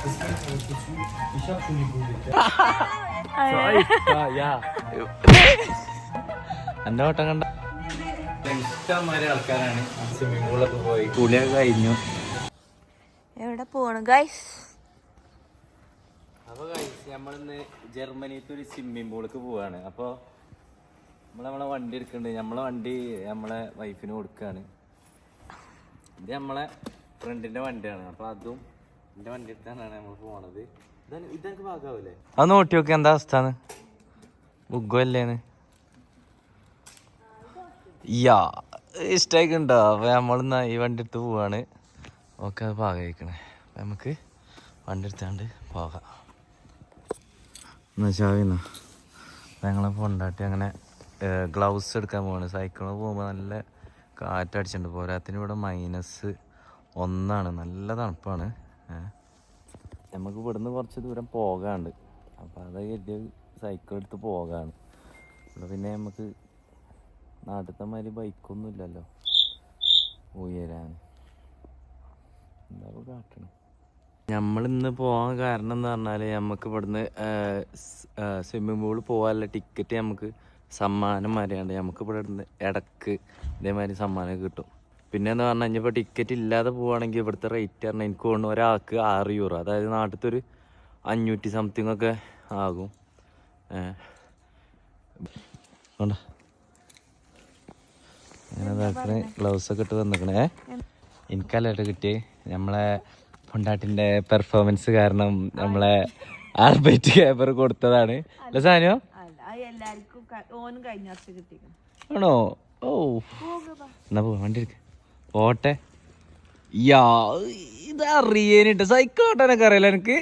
Ich hab schon die Bude. Ja. എന്റെ ഓട്ടം കണ്ട ഇഷ്ടംമാരെ ആൾക്കാരാണ് സ്വിമ്മിംഗ് പൂളൊക്കെ പോയി കുളിയൊക്കെ കഴിഞ്ഞു. എവിടെ പോണു ഗൈസ്? അപ്പൊ ഗൈസ് നമ്മളിന്ന് ജർമ്മനിത്തെ ഒരു സ്വിമ്മിംഗ് പൂളിലേക്ക് പോവാണ്. അപ്പൊ നമ്മളെ വണ്ടി എടുക്കുന്നുണ്ട്. നമ്മളെ വണ്ടി നമ്മളെ വൈഫിന് കൊടുക്കാണ്. ഇത് നമ്മളെ ഫ്രണ്ടിന്റെ വണ്ടിയാണ്. അപ്പൊ അതും എന്റെ വണ്ടി എടുത്താണ് നമ്മൾ പോണത്. ഇതെനിക്ക് ഭാഗമാവില്ലേ? അത് നോട്ടി നോക്കി എന്താ അവസ്ഥ ബുഗല്ലേന്ന് യാ ഇഷ്ടമായിക്കുണ്ടോ? അപ്പൊ നമ്മളിന്ന് ഈ വണ്ടി എടുത്ത് പോവാണ്. ഓക്കെ അത് പാകമായിക്കണേ. അപ്പൊ നമുക്ക് വണ്ടി എടുത്താണ്ട് പോകാം. എന്നാ ചാവിന്നാ ഞങ്ങളെ കൊണ്ടാട്ടി അങ്ങനെ ഗ്ലൗസ് എടുക്കാൻ പോവാണ്. സൈക്കിളിൽ പോകുമ്പോൾ നല്ല കാറ്റടിച്ചിട്ടുണ്ട്. പോരാത്തിന് ഇവിടെ -1 നല്ല തണുപ്പാണ്. നമുക്ക് ഇവിടുന്ന് കുറച്ച് ദൂരം പോകാണ്ട്. അപ്പം അത് കരുതി സൈക്കിൾ എടുത്ത് പോകാണ്. ഇവിടെ പിന്നെ നമുക്ക് നാട്ടിലത്തെ മാതിരി ബൈക്കൊന്നും ഇല്ലല്ലോ ഉയരാൻ. എന്താ കാട്ടണം. നമ്മളിന്ന് പോകാൻ കാരണം എന്ന് പറഞ്ഞാൽ നമുക്ക് ഇവിടുന്ന് സ്വിമ്മിംഗ് പൂളിൽ പോകാനുള്ള ടിക്കറ്റ് നമുക്ക് സമ്മാനം വരെയുണ്ട്. നമുക്ക് ഇവിടെ ഇവിടുന്ന് ഇടക്ക് ഇതേമാതിരി സമ്മാനം കിട്ടും. പിന്നെ എന്ന് പറഞ്ഞു കഴിഞ്ഞാൽ ഇപ്പോൾ ടിക്കറ്റ് ഇല്ലാതെ പോവുകയാണെങ്കിൽ ഇവിടുത്തെ റേറ്റ് പറഞ്ഞാൽ എനിക്ക് തോന്നുന്നു ഒരാൾക്ക് €6. അതായത് നാട്ടിലത്തെ ഒരു 500 സംതിങ് ഒക്കെ ആകും. അങ്ങനെ ഇതാക്കണേ ഗ്ലൗസൊക്കെ ഇട്ട് വന്നിക്കണേ. എനിക്കല്ലായിട്ട് കിട്ടിയേ നമ്മളെ പൊണ്ടാട്ടിൻ്റെ പെർഫോമൻസ് കാരണം നമ്മളെ ആൽബർട്ട് ക്യാബർ കൊടുത്തതാണ്. അല്ല സാനോ ആണോ? ഓ എന്നാ പോ വണ്ടി എടുക്ക പോട്ടെ. യാ ഇതറിയാനിട്ട് സൈക്കിൾ ഓട്ടാനൊക്കെ അറിയില്ല എനിക്ക്.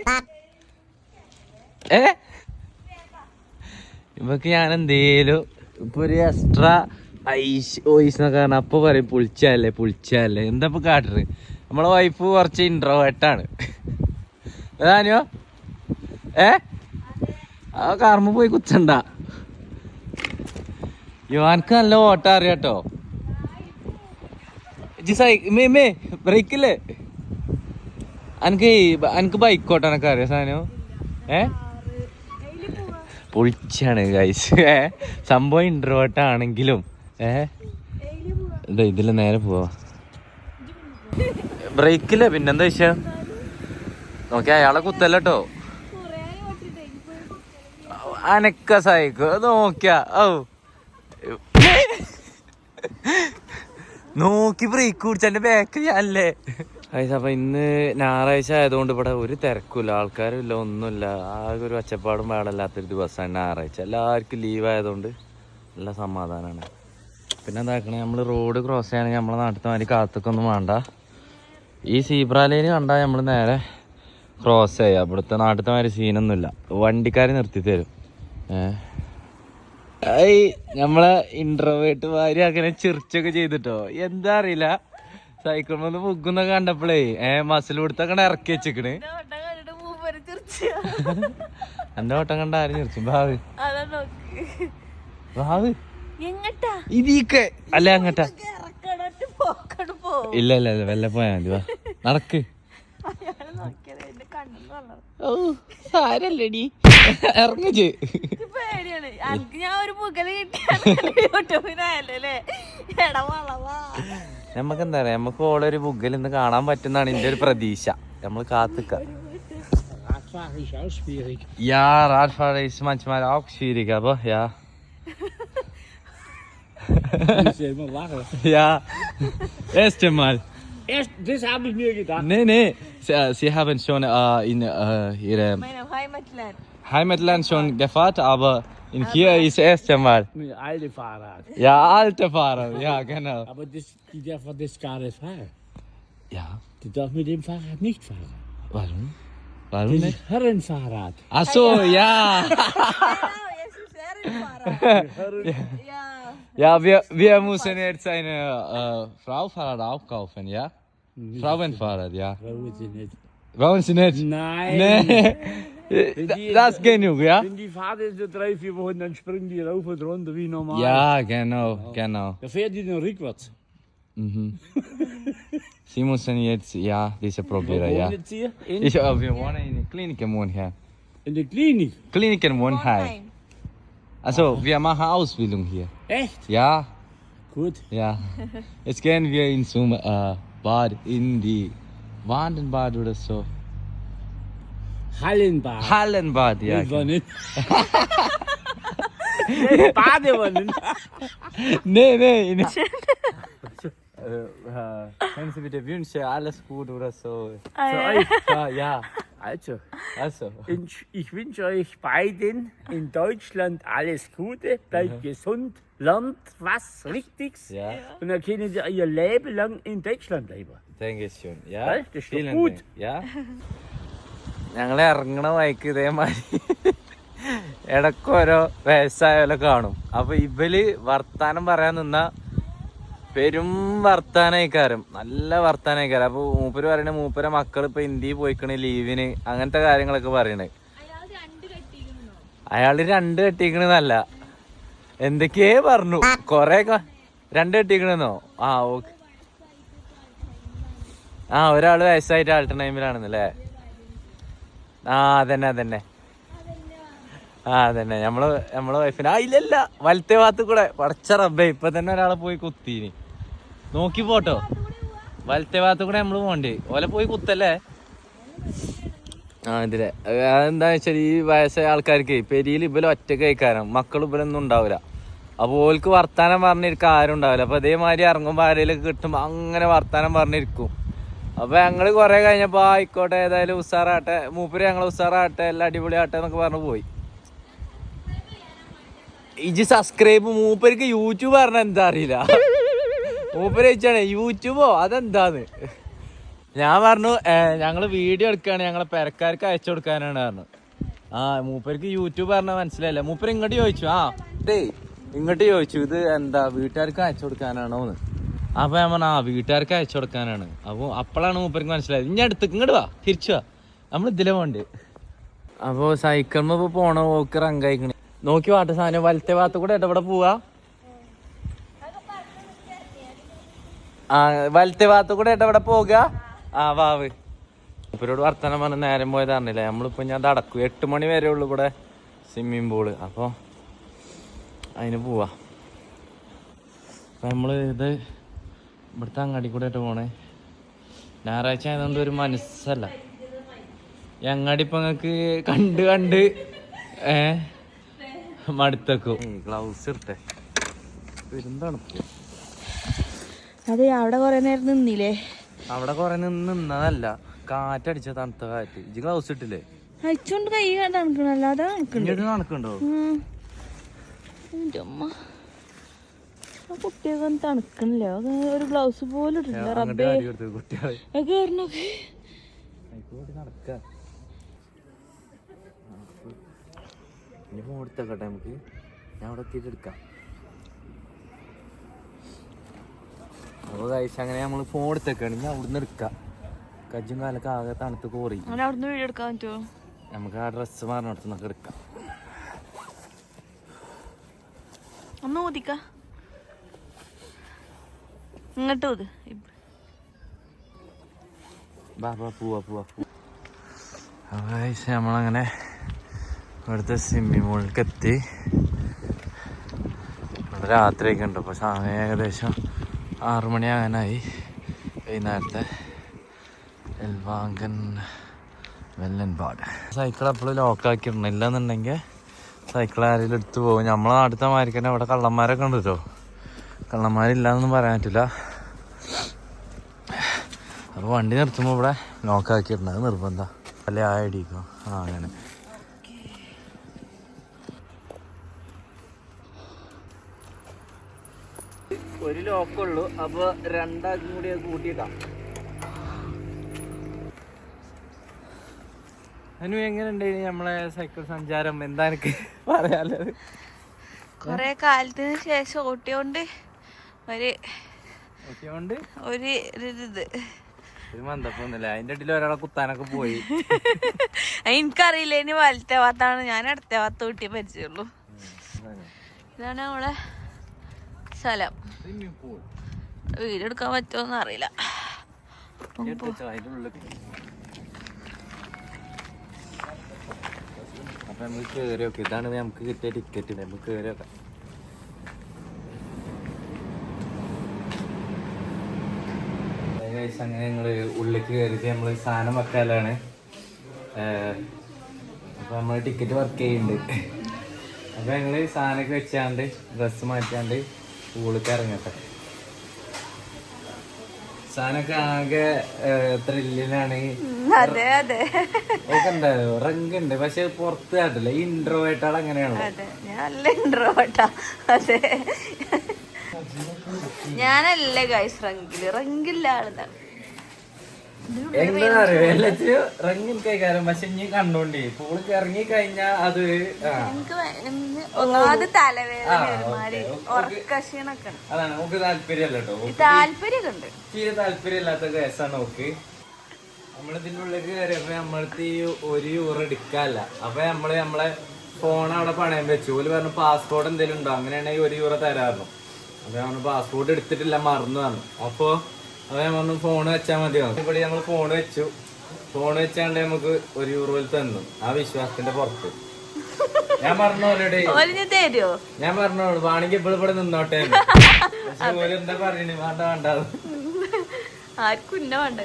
ഇവക്ക് ഞാൻ എന്തേലും ഇപ്പൊ ഒരു എക്സ്ട്രാ വോയിസ് എന്നൊക്കെ പറഞ്ഞ അപ്പൊ പറയും പുളിച്ചല്ലേ എന്താ ഇപ്പൊ കാട്ടറ്. നമ്മളെ വൈഫ് കുറച്ച് ഇൻട്രോവേർട്ടാണ്. ഏതാനോ ആ കാർമ്മ പോയി കുത്തണ്ട. യുവാൻക്ക് നല്ല ഓട്ടം അറിയാട്ടോ. ബ്രേക്കില്ലേ എനിക്ക് ബൈക്ക് ഓട്ടാനൊക്കെ അറിയാം സാധനം. പൊളിച്ചാണ് ഗൈസ്. സംഭവം ഇൻട്രോവേർട്ട് ആണെങ്കിലും ഇതില് നേരെ പോവാ. ബ്രേക്കില്ലേ പിന്നെന്താ വിഷയം? നോക്കി അയാളെ കുത്തല്ലോ അനക്ക സൈക്കിൾ നോക്കിയാ. ഓ നോക്കി ബ്രേക്ക് പിടിച്ചെന്റെ ബാക്ക് അല്ലേ. അപ്പൊ ഇന്ന് ഞായറാഴ്ച ആയതുകൊണ്ട് ഇവിടെ ഒരു തിരക്കില്ല, ആൾക്കാരും ഇല്ല, ഒന്നുമില്ല. ആകെ ഒരു ഒച്ചപ്പാടും പാടില്ലാത്തൊരു ദിവസമാണ് ഞായറാഴ്ച. എല്ലാവർക്കും ലീവ് ആയതുകൊണ്ട് നല്ല സമാധാനമാണ്. പിന്നെ എന്താക്കണേ, നമ്മൾ റോഡ് ക്രോസ് ചെയ്യണമെങ്കിൽ നമ്മളെ നാട്ടിലത്തെ മാതിരി കാത്തൊക്കൊന്നും വേണ്ട. ഈ സീബ്ര ലൈൻ കണ്ടാൽ നമ്മൾ നേരെ ക്രോസ് ചെയ്യാം. ഇവിടുത്തെ നാട്ടിലത്തെ മാതിരി സീനൊന്നുമില്ല. വണ്ടിക്കാർ നിർത്തി തരും. നമ്മളെ ഇൻട്രോവേർട്ട് മാതിരി അങ്ങനെ ചിറിച്ചൊക്കെ ചെയ്തിട്ടോ എന്താ അറിയില്ല. സൈക്കിൾ വന്ന് മുക്കുന്നൊക്കെ കണ്ടപ്പോഴേ മസിൽ കൊടുത്തൊക്കെ ഇറക്കി വെച്ചിക്കണ്. എന്റെ ഓട്ടം കണ്ട ആരും ചിരിച്ചു. ഭാവ് ഇതീക്കെ അല്ല അങ്ങട്ടാ. ഇല്ല വെല്ല പോയാ മതി. വാ നടക്ക്. ഓ സാരല്ലേടി ഇറങ്ങിച്ച്. നമുക്കെന്താ പറയാ, നമുക്ക് ഓളൊരു ബുഗൽ ഇന്ന് കാണാൻ പറ്റുന്നാണ് എന്റെ ഒരു പ്രതീക്ഷ. നമ്മൾ കാത്തിക്ക. Ja, Radfahren ist manchmal auch schwierig, aber ja. Ja, erste Mal. Das habe ich mir gedacht. Nee. Sie haben schon in Ihrem Heimatland schon gefahren, aber hier ist das erste Mal. Mit alte Fahrrad. Ja, alte Fahrrad, ja, genau. Aber die darf das gar nicht fahren. Ja. Die darf mit dem Fahrrad nicht fahren. Warum Das nicht? ist Herrenfahrrad. Ach so, ja. Ja, wir müssen jetzt eine Frau-Fahrrad auch kaufen, ja? Frauenfahrrad, ja. Brauchen Sie nicht. Brauchen Sie nicht? Nein. Nee. Das ist genug, ja? Wenn die Fahrt so 3-4 Wochen, dann springen die rauf und runter wie normal. Ja, genau. Da fährt die dann rückwärts. Sie müssen jetzt, ja, diese probieren, ja. Wohnen Sie in, Wir wohnen in der Klinik im Wohnheim. in der Klinik? Klinik im Wohnheim. Also, wir machen Ausbildung hier. Echt? Ja, Gut. ja. Jetzt gehen wir zum Bad, in die Wandenbad oder so. Hallenbad. Hallenbad, ja. Das war nicht. Badewannen. Nee, nee. Können Sie bitte Wünsche, alles gut oder so? Für euch. Ja, Also, also. ich wünsche euch beiden in Deutschland alles Gute. Bleibt gesund, lernt was Richtiges. Ja, Und dann können ihr ihr Leben lang in Deutschland bleiben. danke schön. Ja, Ja, das ist doch vielen gut. Dank. Ja. ഞങ്ങൾ ഇറങ്ങണ വഴിക്ക് ഇതേമാതിരി ഇടയ്ക്ക് ഓരോ വയസ്സായാലും കാണും. അപ്പൊ ഇവല് വർത്താനം പറയാൻ നിന്ന പെരും വർത്താനക്കാരും നല്ല വർത്താനക്കാരും. അപ്പൊ മൂപ്പര് പറയണ മൂപ്പര മക്കൾ ഇപ്പൊ ഇന്ത്യയിൽ പോയിക്കണ ലീവിന് അങ്ങനത്തെ കാര്യങ്ങളൊക്കെ പറയണേ. അയാള് 2 കെട്ടിക്കണെന്നല്ല എന്തൊക്കെയേ പറഞ്ഞു. കൊറേ 2 കെട്ടിക്കണെന്നോ? ആ ഓക്കെ. ആ ഒരാള് വയസ്സായിട്ട് ആൾട്ടർ ടൈമിലാണെന്നല്ലേ? ആ അതന്നെ ആ അതന്നെ നമ്മളെ വൈഫിന്. ആ ഇല്ലല്ല, വലത്തെ ഭാഗത്ത് കൂടെ പടച്ച റബ്ബേ ഇപ്പൊ തന്നെ ഒരാളെ പോയി കുത്തീന്. നോക്കി പോട്ടോ, വലത്തെ ഭാഗത്ത് കൂടെ നമ്മള് പോണ്ടേ. ഓലെ പോയി കുത്തല്ലേ? ആ ഇതിലെ അതെന്താ വെച്ചാൽ ഈ വയസ്സായ ആൾക്കാർക്ക് പെരിയിൽ ഇവല് ഒറ്റക്ക് കഴിക്കാനും മക്കൾ ഇവലൊന്നും ഉണ്ടാവില്ല. അപ്പൊ ഓൽക്ക് വർത്താനം പറഞ്ഞിരിക്കാൻ ആരും ഉണ്ടാവില്ല. അപ്പൊ അതേമാതിരി ഇറങ്ങുമ്പോ ആരെയിലൊക്കെ കിട്ടുമ്പോ അങ്ങനെ വർത്താനം പറഞ്ഞിരിക്കും. അപ്പൊ ഞങ്ങള് കൊറേ കഴിഞ്ഞപ്പോ ആയിക്കോട്ടെ ഏതായാലും ഉസാറാട്ടെ, മൂപ്പര് ഞങ്ങള് ഉസാറാട്ടെ, എല്ലാം അടിപൊളിയാട്ടെ എന്നൊക്കെ പറഞ്ഞു പോയി. ഇജ് സബ്സ്ക്രൈബ് മൂപ്പർക്ക് യൂട്യൂബ് പറഞ്ഞ എന്താ അറിയില്ല. മൂപ്പര് ചോദിച്ചാണ് യൂട്യൂബോ അതെന്താന്ന്. ഞാൻ പറഞ്ഞു ഞങ്ങള് വീഡിയോ എടുക്കാണ്, ഞങ്ങളെ പെരക്കാർക്ക് അയച്ചു കൊടുക്കാനാണ് പറഞ്ഞു. ആ മൂപ്പർക്ക് യൂട്യൂബ് പറഞ്ഞാൽ മനസ്സിലായില്ല. മൂപ്പര് ഇങ്ങോട്ട് ചോദിച്ചു, ആ ഡേ ഇങ്ങോട്ട് ചോദിച്ചു ഇത് എന്താ വീട്ടുകാർക്ക് അയച്ചു കൊടുക്കാനാണോന്ന്. അപ്പൊ ഞാൻ പറഞ്ഞു ആ വീട്ടുകാർക്ക് അയച്ചു കൊടുക്കാനാണ്. അപ്പൊ അപ്പോഴാണ് മൂപ്പർക്ക് മനസ്സിലായത്. ഇനി അടുത്തേക്ക് ഇങ്ങോട്ട് വാ, തിരിച്ചു വാ, നമ്മൾ ഇതിലെ പോണ്ട്. അപ്പൊ സൈക്കിളിന് ഇപ്പൊ പോണ പോക്ക് റങ്കായിക്കണേ. നോക്കി വാട്ട സാധനം വലത്തെ ഭാഗത്ത് കൂടെ ഇവിടെ പോവാ. ആ വലത്തെ ഭാഗത്ത് കൂടെ ഇവിടെ പോകുക. ആ വാവ് മൂപ്പരോട് വർത്തമാനം പറഞ്ഞ നേരം പോയത് അറിഞ്ഞില്ല. നമ്മളിപ്പോ ഞാൻ അടക്കും 8 മണി വരെ ഉള്ളു ഇവിടെ സ്വിമ്മിങ് പൂള്. അപ്പൊ അതിന് പോവാ. അപ്പൊ നമ്മള് ഇത് ഇവിടുത്തെ അങ്ങാടി കൂടെ ആയിട്ട് പോണേ. ഞായറാഴ്ച ആയതുകൊണ്ട് ഒരു മനസ്സല്ല. ഈ അങ്ങാടി ഇപ്പൊ നിങ്ങക്ക് കണ്ട് മടുത്തേക്കും. ഗ്ലൗസ് ഇട്ടേ പെരുന്തണുപ്പ്. അതെ, അവിടെ കൊറേ നേരം നിന്നില്ലേ? അവിടെ കൊറേ നിന്നതല്ല, കാറ്റടിച്ച തണുത്ത കാറ്റ്. ഇജ്ജ് ഗ്ലൗസ് ഇട്ടില്ലേ? അയച്ചോണ്ട് കൈ തണുക്കണല്ലോ. അതാ തണുക്കുണ്ടോ? കുട്ടിയൊക്കെ തണുക്കണില്ല. ഒരു ഗ്ലൗസ് പോലും ഇട്ടില്ല. റബ്ബേ കേറണൊക്കെ ഇനി ഫോൺ എടുത്തേക്കട്ടെ നമുക്ക്. ഞാൻ അവിടെ എത്തിയിട്ട് എടുക്കാം. അപ്പോൾ കഴിച്ച അങ്ങനെ നമ്മൾ ഫോൺ എടുത്തേക്കാണ്. ഞാൻ അവിടുന്ന് എടുക്കാം. കജ്ജും കാലൊക്കെ ആകെ തണുത്ത് കോറി. അവിടുന്ന് വീഡിയോ എടുക്കാൻ പറ്റുമോ? നമുക്ക് ആ ഡ്രസ്സ് മാറിനടുത്തുനിന്നൊക്കെ എടുക്കാം. ഒന്ന് ഊതിക്ക ഇങ്ങോട്ട് ഊത്. പോവാ. നമ്മളങ്ങനെ ഇവിടുത്തെ സ്വിമ്മിംഗ് പൂളിലേക്ക് എത്തി. ഇവിടെ രാത്രിയൊക്കെ ഉണ്ട്. അപ്പോൾ സമയം ഏകദേശം 6 മണിയാകാനായി. വൈകുന്നേരത്തെ എൽവാങ്കൻ വെല്ലൻപാട്. സൈക്കിൾ എപ്പോഴും ലോക്കാക്കിയിട്ടുണ്ട്. ഇല്ലെന്നുണ്ടെങ്കിൽ സൈക്കിൾ ആരെങ്കിലും എടുത്ത് പോകും. നമ്മളെ നാട്ടിലത്തെ മാതിരി തന്നെ ഇവിടെ കള്ളന്മാരൊക്കെ ഉണ്ട് കേട്ടോ. കള്ളന്മാരില്ലാന്നൊന്നും പറയാൻ പറ്റില്ല. അപ്പോൾ വണ്ടി നിർത്തുമ്പോൾ ഇവിടെ ലോക്കാക്കിയിട്ടുണ്ട്. അത് നിർബന്ധം അല്ലെ ആ ഐഡിക്കോ. ആ അങ്ങനെ ഒരു ലോക്കുള്ളൂ. അപ്പോൾ 2 ആൾക്കും കൂടി അത് കൂട്ടിയിട്ടാം. അനു എങ്ങനെയുണ്ട് നമ്മളെ സൈക്കിൾ സഞ്ചാരം? എന്താ എനിക്ക് പറയാനുള്ളത്? കൊറേ കാലത്തിന് ശേഷം ഓട്ടിയോണ്ട് ഒരു മന്ദപ്പൊന്നുമില്ല. അതിന്റെ ഇടയിൽ ഒരാളെ കുത്താനൊക്കെ പോയി. എനിക്കറിയില്ല ഇനി വലത്തെ ഭാഗത്താണ്. ഞാൻ ഇടത്തെ ഭാഗത്ത് കൂട്ടി പരിചയമുള്ളൂ. ഇതാണ് നമ്മളെ സ്ഥലം. വീഡിയോ എടുക്കാൻ പറ്റുമോന്ന് അറിയില്ല. അപ്പൊ നമുക്ക് കേറി നോക്കാം. ഇതാണ് നമുക്ക് കിട്ടിയ ടിക്കറ്റ്. നമുക്ക് കേറി നോക്കാം. അങ്ങനെ ഞങ്ങള് ഉള്ളിലേക്ക് കയറിയിട്ട് നമ്മള് സാധനം വെക്കാലാണ്. അപ്പൊ നമ്മള് ടിക്കറ്റ് വർക്ക് ചെയ്യുന്നുണ്ട്. അപ്പൊ ഞങ്ങള് സാധനമൊക്കെ വെച്ചാണ്ട് ഡ്രസ്സ് മാറ്റാണ്ട് ഉള്ളിലേക്ക് ഇറങ്ങട്ടെ. സാധനമൊക്കെ ആകെ ത്രില്ലിലാണ്. അതെ അതെ ഒക്കെ ഉണ്ടായോ റങ്ക് ഉണ്ട്. പക്ഷെ പുറത്ത് കാട്ടില്ല. ഈ ഇൻട്രോവേർട്ടാൾ അങ്ങനെയാണല്ലോ. അതെ ഞാൻ നല്ല ഇൻട്രോവേർട്ടാ. അതെ ഞാനല്ലേ ഗൈസ് റങ്കില്ല ആളുതാണ്. എന്താ അറിയോ എല്ലാത്തിനും റങ്ങിൽ കൈകാരം. പക്ഷെ ഇനി കണ്ടോണ്ടേ പൂളിക്ക് ഇറങ്ങി കഴിഞ്ഞാ അത് ഒന്നാമത് തലവേദന ഒരുമാതിരി ഉറക്കക്ഷീണൊക്കെ അതാണ്. നമുക്ക് താല്പര്യമല്ല കേട്ടോ. താല്പര്യമൊക്കെ ഉണ്ട്. തീരെ താല്പര്യമില്ലാത്ത കേസാണ് നോക്ക്. നമ്മളിതിൻ്റെ ഉള്ളിലേക്ക് കയറിയപ്പോ നമ്മളടുത്ത് ഈ €1 എടുക്കാല്ല. അപ്പൊ നമ്മളെ ഫോൺ അവിടെ പണയം വെച്ചു. ഓല് പറഞ്ഞു പാസ്പോർട്ട് എന്തെങ്കിലും ഉണ്ടോ, അങ്ങനെയാണെങ്കിൽ €1 തരാറുണ്ട്. അപ്പൊ നമ്മൾ പാസ്പോർട്ട് എടുത്തിട്ടില്ല, മറന്നു പറഞ്ഞു. അപ്പൊ അത് നമ്മൾ ഫോൺ വെച്ചാൽ മതിയോ. ഇവിടെ നമ്മൾ ഫോൺ വെച്ചു. ഫോൺ വെച്ചാണ്ട് നമുക്ക് €1 തന്നു. ആ വിശ്വാസത്തിന്റെ പുറത്ത് ഞാൻ പറഞ്ഞു ഓൾറെഡി. ഞാൻ പറഞ്ഞോളൂ വേണമെങ്കിൽ ഇവിടെ നിന്നോട്ടെ. പക്ഷെ ഓല് എന്താ പറയുന്നത്, വേണ്ട ആർക്കും വേണ്ട.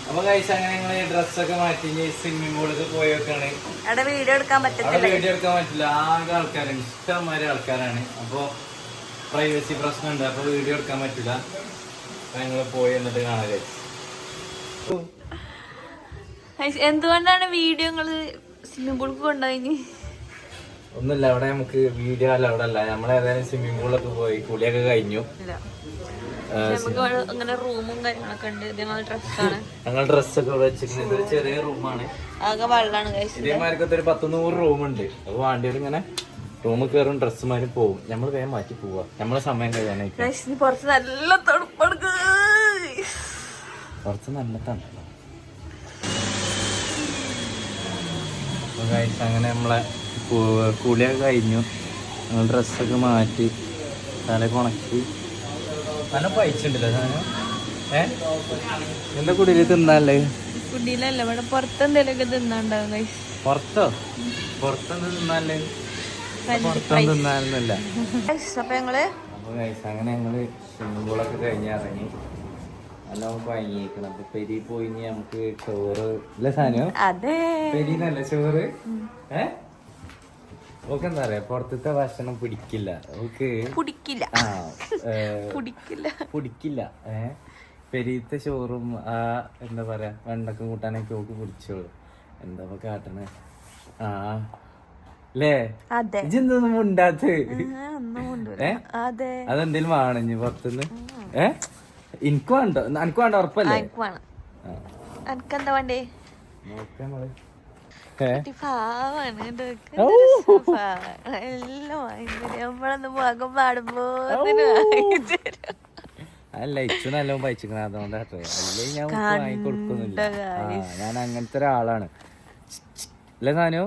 അപ്പൊ കഴിച്ച അങ്ങനെ ഞങ്ങള് ഡ്രസ്സൊക്കെ മാറ്റി സ്വിമ്മിംഗ് പൂളിൽ പോയൊക്കെയാണ്. അവിടെ വീഡിയോ എടുക്കാൻ പറ്റില്ല. ആകെ ആൾക്കാരാണ്, ഇഷ്ടംമാതിരി ആൾക്കാരാണ്. അപ്പൊ പ്രൈവസി പ്രശ്നമുണ്ട്. അപ്പൊ വീഡിയോ എടുക്കാൻ പറ്റില്ല. അപ്പൊ ഞങ്ങള് പോയി എന്നിട്ട് കാണാൻ കഴിച്ചു. എന്തുകൊണ്ടാണ് വീഡിയോ നിങ്ങള് സ്വിമ്മിംഗ് പൂളിൽ കൊണ്ടുപോയി? ഒന്നുമില്ല, അവിടെ നമുക്ക് വീഡിയോ അല്ല, അവിടെ അല്ല. നമ്മളേതായാലും സ്വിമ്മിംഗ് പൂളൊക്കെ പോയി കുളിയൊക്കെ കഴിഞ്ഞു. റൂമും കാര്യങ്ങളൊക്കെ ഉണ്ട്. ഞങ്ങൾ ഡ്രസ്സൊക്കെ വെച്ചിട്ടുണ്ട്. ചെറിയ റൂമാണ്, ആകെ വെള്ളമാണ്. ഇതേമാർക്കത്തെ ഒരു 100-100 റൂമുണ്ട്. അപ്പൊ വണ്ടിയിൽ ഇങ്ങനെ റൂമിൽ കയറും, ഡ്രസ്സുമാരും പോവും. നമ്മൾ വേഗം മാറ്റി പോവാ, നമ്മളെ സമയം കഴിയാനായിട്ട്. കുറച്ച് നല്ല തണുപ്പാണ്. കുറച്ച് നല്ല തണുപ്പാണ്. അങ്ങനെ നമ്മളെ കുളിയൊക്കെ കഴിഞ്ഞു. ഞങ്ങൾ ഡ്രസ്സൊക്കെ മാറ്റി തലയൊക്കെ ഉണക്കി. നല്ല പൈച്ചുണ്ടല്ലോ സാധനം. എന്താ കുടിയിൽ തിന്നാല്ലേ? കുടിയിലല്ല, ഇവിടെ പുറത്തെന്തേലൊക്കെ തിന്നാണ്ടാവും. പുറത്തെന്താ തിന്നാല്ലേ? പുറത്തൊന്നും തിന്നാനൊന്നുമില്ല. അങ്ങനെ ഞങ്ങള് സ്വിമ്മിംഗ് പൂളൊക്കെ കഴിഞ്ഞ് ഇറങ്ങി. നല്ല പഴങ്ങിയിരിക്കണം. അപ്പൊ പെരി പോയി നമുക്ക് ചോറ് ഇല്ല സാധനം. പെരിന്നല്ല ചോറ്. ഓക്കെ എന്താ പറയാ, പുറത്തത്തെ ഭക്ഷണം പിടിക്കില്ല. ഓക്ക് പിടിക്കില്ല. പെരീത്തെ ചോറും ആ എന്താ പറയാ വെണ്ടക്കം കൂട്ടാനൊക്കെ ഓക്ക് പിടിച്ചോളൂ. എന്താ കാട്ടണേ? അല്ലേ ഇജെന്തൊന്നും ഉണ്ടാത്ത്? അതെന്തേലും വേണം പുറത്തുനിന്ന്. എനിക്ക് വേണ്ട, എനിക്ക് വേണ്ട ഉറപ്പല്ലേ? എനിക്കെന്താ വേണ്ടേ? നോക്കാം. അല്ല ഇച്ചു നല്ലോണം പൈച്ചിക്കണ, അതുകൊണ്ടാട്ടെ. അല്ലേ ഞാൻ വാങ്ങിക്കൊടുക്കുന്നില്ല. ഞാൻ അങ്ങനത്തെ ഒരാളാണ്. അല്ലേ സാനോ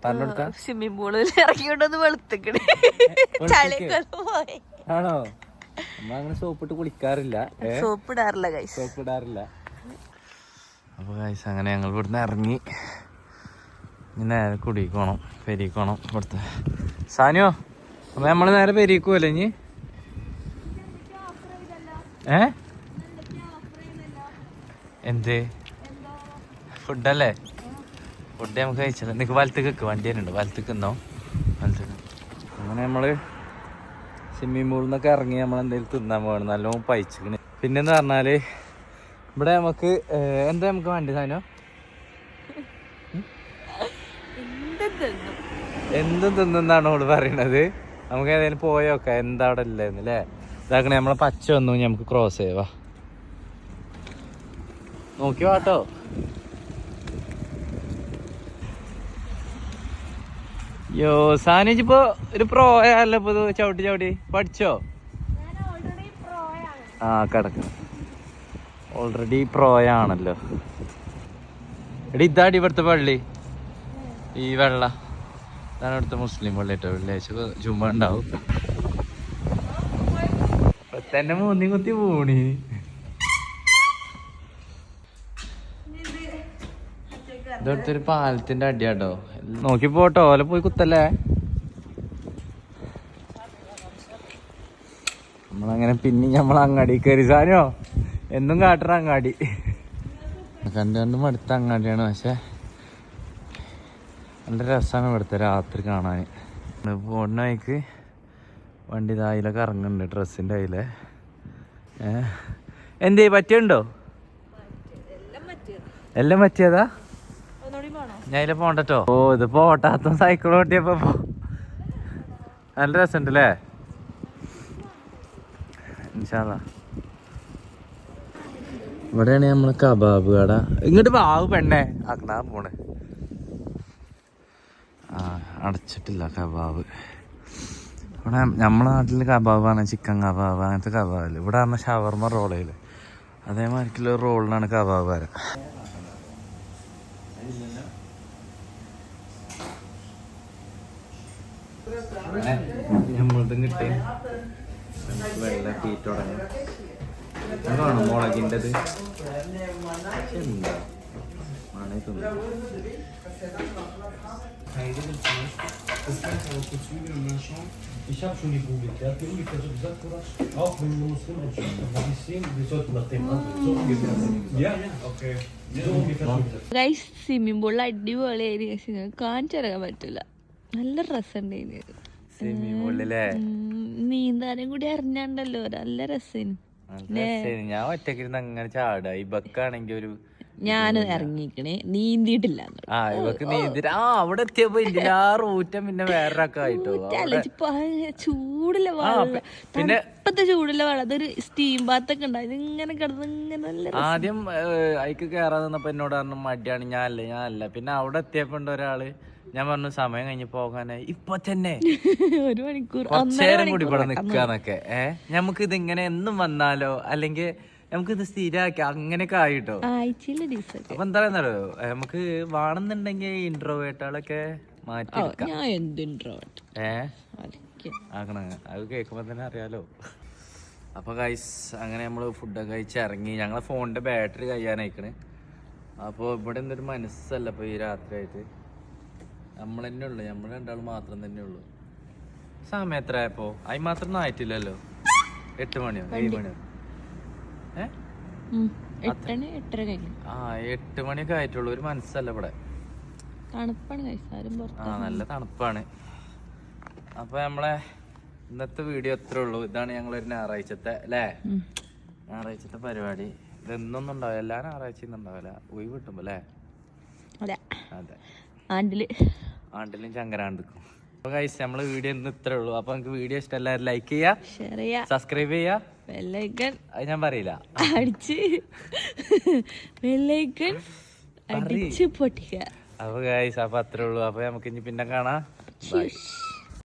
പറഞ്ഞെടുക്കാം. സ്വിമ്മിംഗ് പൂളിൽ ഇറങ്ങിയോണ്ടൊന്ന് വെളുത്തിക്കണേ. ആണോ? നമ്മളങ്ങനെ സോപ്പിട്ട് കുളിക്കാറില്ല, സോപ്പിടാറില്ല. അപ്പൊ ഗൈസ് അങ്ങനെ ഞങ്ങൾ ഇവിടുന്ന് ഇറങ്ങി. നേരെ കുടിക്കോണം, പെരീക്കോണം. ഇവിടുത്തെ സാനിയോ അപ്പൊ നമ്മള് നേരെ പെരീക്കുമല്ലേ ഇനി? എന്ത് ഫുഡല്ലേ? ഫുഡ് നമുക്ക് കഴിച്ചത്. നിനക്ക് വലത്തേക്ക് വെക്ക്, വണ്ടി വരുന്നുണ്ട്. വലത്തേക്ക് നിന്നോ, വലത്തേക്ക്. അങ്ങനെ നമ്മള് സ്വിമ്മിംഗ് പൂളിൽ നിന്നൊക്കെ ഇറങ്ങി നമ്മളെന്തെങ്കിലും തിന്നാൻ പോകണം. നല്ലോണം പൈച്ചിക്കണ്. പിന്നെന്ന് പറഞ്ഞാല് ഇവിടെ നമുക്ക് എന്താ നമുക്ക് വേണ്ടി സാധനം എന്തും തിന്നാണ് അവള് പറയണത്. നമുക്ക് ഏതായാലും പോയോക്ക എന്താ അവിടെ ഇല്ലായിരുന്നു അല്ലേ? ഇതാക്കണേ നമ്മളെ പച്ച വന്നു. നമുക്ക് ക്രോസ് ചെയ്യുവാ, നോക്കി വാട്ടോ. യോ സാനിച്ചിപ്പോ ഒരു പ്രോ ആയല്ലോ ഇപ്പൊ. ചവിട്ടി പഠിച്ചോ? ആ കിടക്കണം, ഓൾറെഡി പ്രോയാണല്ലോ. എടി ഇതാടി ഇവിടുത്തെ പള്ളി, ഈ വെള്ള ഇതാണ് ഇവിടുത്തെ മുസ്ലിം പള്ളി കേട്ടോ. വെള്ളിയാഴ്ച ജുമ ഉണ്ടാവും. തന്നെ മൂന്നി കുത്തി പോണി. ഇതൊരു പാലത്തിന്റെ അടിയാട്ടോ. നോക്കി പോട്ടോ, ഓല പോയി കുത്തല്ലേ. നമ്മളങ്ങനെ പിന്നെ അങ്ങാടി കയറി. സാനോ എന്നും കാട്ടറ അങ്ങാടി കണ്ടും അടുത്ത അങ്ങാടിയാണ്. പക്ഷെ നല്ല രസമാണ് ഇവിടുത്തെ രാത്രി കാണാൻ. പോണ വഴിക്ക് വണ്ടി അതിലൊക്കെ ഇറങ്ങുന്നുണ്ട്, ഡ്രസ്സിൻ്റെ അതിലെ. എന്തേ പറ്റിയുണ്ടോ? എല്ലാം പറ്റിയതാ. ഞാൻ അതിലെ പോണ്ടോ. ഓ ഇത് പോട്ടാത്ത സൈക്കിൾ ഓട്ടിയപ്പോ നല്ല രസമുണ്ട് അല്ലേ. ഇൻഷാല്ലാ. ഇവിടെയാണ് നമ്മള് കബാബ് കട. ഇങ്ങോട്ട് ബാബു പെണ്ണെ ആക്കണ പോണേ. അടച്ചിട്ടില്ല കബാബ്. ഇവിടെ നമ്മളെ നാട്ടിൽ കബാബാണ്, ചിക്കൻ കബാബ് അങ്ങനത്തെ കബാബില്ല. ഇവിടെ പറഞ്ഞ ഷവർമ റോളയില് അതേമാതിരിക്കുള്ള റോളിനാണ് കബാബ് വരാം. നമ്മളതും കിട്ടി. വെള്ള തീറ്റ തുടങ്ങി. അതാണോ മുളകിൻ്റെത്? എന്താ മണി തിന്നു. Ich habe schon die Google, der hat mir ungefähr so gesagt, auch wenn du Muslim bist, aber die sehen, wir sollten nach dem handeln. So ungefähr. Ja, okay. So ungefähr schon gesagt. Guys swimming പൂളിൽ അടിപൊളി area കാണിച്ചിറങ്ങാൻ പറ്റൂല. നല്ല രസമുണ്ട്. Swimming പൂളിലേ നീന്താനും കൂടി അറിഞ്ഞാണ്ടല്ലോ, നല്ല രസേനു. ഞാൻ ഒറ്റക്കിരുന്ന് അങ്ങനെ ചാടാ. ഇബക്കാണെങ്കി ഒരു ഞാനും ഇറങ്ങിക്കണേ, നീന്തിയിട്ടില്ല. ഇവക്ക് നീന്തിട്ട് അവിടെ എത്തിയപ്പോ ഇതിലാറ് ഊറ്റം പിന്നെ വേറൊക്കെ ആയിട്ടോ. ചൂടുള്ള വെള്ളം, പിന്നെ ഇപ്പത്തെ ചൂടുള്ള വെള്ളം, അതൊരു സ്റ്റീം ബാത്തൊക്കെ ഉണ്ടായത്. ഇങ്ങനെ കിടന്ന് ഇങ്ങനെ നല്ല ആദ്യം അയക്ക് കയറാൻ നിന്നപ്പോ എന്നോട് പറഞ്ഞു മടിയാണ്. ഞാനല്ല. പിന്നെ അവിടെ എത്തിയപ്പോ ഉണ്ട് ഒരാള്. ഞാൻ പറഞ്ഞു സമയം കഴിഞ്ഞ് പോകാനായി, ഇപ്പൊ തന്നെ 1 മണിക്കൂർ കുറച്ചേരം കൂടി ഇവിടെ നിക്കാന്നൊക്കെ. നമുക്ക് ഇതിങ്ങനെ എന്നും വന്നാലോ, അല്ലെങ്കിൽ നമുക്കിത് സ്ഥിരമാക്കി അങ്ങനെയൊക്കെ ആയിട്ടോ. അപ്പൊ എന്താ പറയുന്നല്ലോ, നമുക്ക് വേണമെന്നുണ്ടെങ്കിൽ ഇൻട്രോവേർട്ടുകളൊക്കെ മാറ്റി ആക്കണ. അത് കേൾക്കുമ്പോ തന്നെ അറിയാലോ. അപ്പൊ ഗൈസ് അങ്ങനെ നമ്മള് ഫുഡൊക്കെ കഴിച്ച് ഇറങ്ങി. ഞങ്ങളെ ഫോണിന്റെ ബാറ്ററി കഴിയാനായിക്കണ്. അപ്പൊ ഇവിടെ എന്തൊരു മനസ്സല്ല ഇപ്പൊ ഈ രാത്രി ആയിട്ട്. നമ്മൾ തന്നെ ഉള്ളു, നമ്മൾ രണ്ടാളും മാത്രം തന്നെ ഉള്ളു. സമയം എത്ര ആയപ്പോ? അതിന് മാത്രം ഒന്നും ആയിട്ടില്ലല്ലോ. 8 മണിയോ 7 മണിയോ? 8 മണിയൊക്കെ ആയിട്ടുള്ളൂ. ഒരു മനസ്സല്ല ഇവിടെ. നല്ല തണുപ്പാണ്. അപ്പൊ നമ്മളെ ഇന്നത്തെ വീഡിയോ എത്ര ഉള്ളൂ. ഇതാണ് ഞങ്ങളൊരു ഞായറാഴ്ചത്തെ അല്ലേ, ഞായറാഴ്ചത്തെ പരിപാടി. ഇതൊന്നും ഉണ്ടാവില്ല, എല്ലാ ഞായറാഴ്ചയും ഉണ്ടാവില്ല, ഒഴിവ് കിട്ടുമ്പോ അല്ലേ. അതെ, ആണ്ടിലും ചങ്കരാണ്ടിക്കും. അപ്പൊ ഗൈസ് നമ്മള് വീഡിയോ ഇന്ന് ഇത്രേ ഉള്ളൂ. അപ്പൊ നമുക്ക് വീഡിയോ ഇഷ്ടം എല്ലാവരും ലൈക്ക് ചെയ്യാ, ഷെയർ ചെയ്യാ, സബ്സ്ക്രൈബ് ചെയ്യാ, ബെല്ലൈക്കൺ അത് ഞാൻ പറയില്ല അടിച്ച് പൊട്ടിക്കുക. അപ്പൊ ഗൈസ് അപ്പൊ അത്രേ ഉള്ളൂ. അപ്പൊ നമുക്ക് ഇനി പിന്നെ കാണാം. ബൈ.